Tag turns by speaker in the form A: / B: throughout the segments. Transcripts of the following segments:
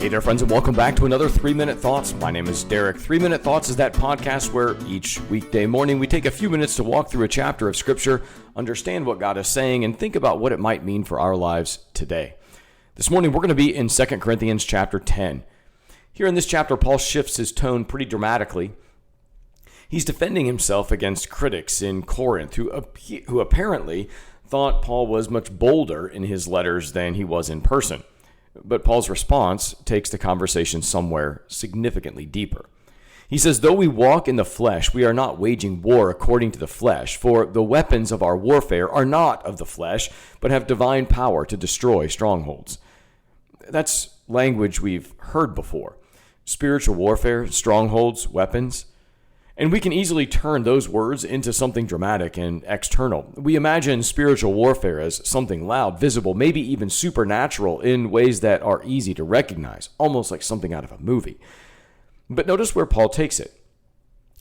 A: Hey there, friends, and welcome back to another 3-Minute Thoughts. My name is Derek. 3-Minute Thoughts is that podcast where each weekday morning we take a few minutes to walk through a chapter of Scripture, understand what God is saying, and think about what it might mean for our lives today. This morning we're going to be in 2 Corinthians chapter 10. Here in this chapter, Paul shifts his tone pretty dramatically. He's defending himself against critics in Corinth who apparently thought Paul was much bolder in his letters than he was in person. But Paul's response takes the conversation somewhere significantly deeper. He says, though we walk in the flesh, we are not waging war according to the flesh, for the weapons of our warfare are not of the flesh, but have divine power to destroy strongholds. That's language we've heard before. Spiritual warfare, strongholds, weapons. And we can easily turn those words into something dramatic and external. We imagine spiritual warfare as something loud, visible, maybe even supernatural in ways that are easy to recognize, almost like something out of a movie. But notice where Paul takes it.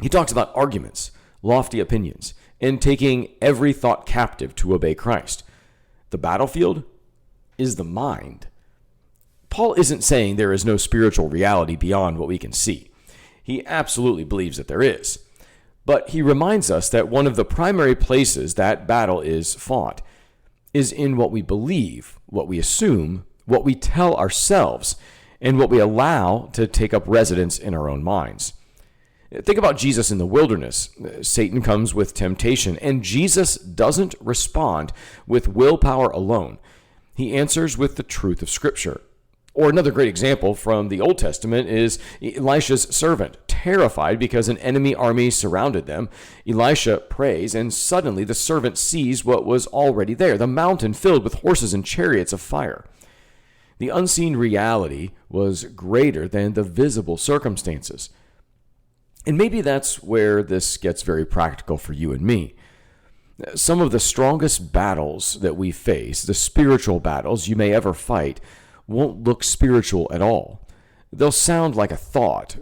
A: He talks about arguments, lofty opinions, and taking every thought captive to obey Christ. The battlefield is the mind. Paul isn't saying there is no spiritual reality beyond what we can see. He absolutely believes that there is. But he reminds us that one of the primary places that battle is fought is in what we believe, what we assume, what we tell ourselves, and what we allow to take up residence in our own minds. Think about Jesus in the wilderness. Satan comes with temptation, and Jesus doesn't respond with willpower alone. He answers with the truth of Scripture. Or another great example from the Old Testament is Elisha's servant. Terrified because an enemy army surrounded them, Elisha prays, and suddenly the servant sees what was already there, the mountain filled with horses and chariots of fire. The unseen reality was greater than the visible circumstances. And maybe that's where this gets very practical for you and me. Some of the strongest battles that we face, the spiritual battles you may ever fight, won't look spiritual at all. They'll sound like a thought.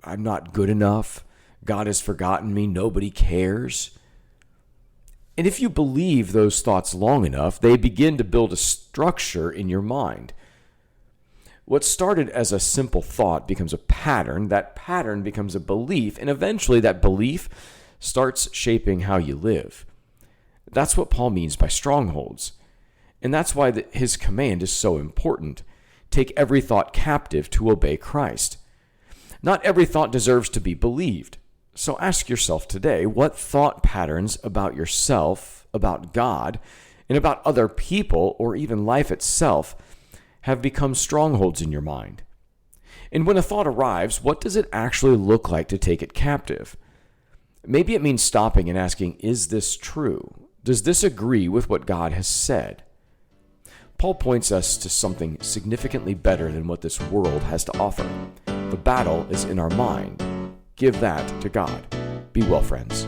A: I'm not good enough. God has forgotten me. Nobody cares. And if you believe those thoughts long enough, they begin to build a structure in your mind. What started as a simple thought becomes a pattern. That pattern becomes a belief, and eventually that belief starts shaping how you live. That's what Paul means by strongholds. And that's why his command is so important. Take every thought captive to obey Christ. Not every thought deserves to be believed. So ask yourself today, what thought patterns about yourself, about God, and about other people, or even life itself, have become strongholds in your mind? And when a thought arrives, what does it actually look like to take it captive? Maybe it means stopping and asking, is this true? Does this agree with what God has said? Paul points us to something significantly better than what this world has to offer. The battle is in our mind. Give that to God. Be well, friends.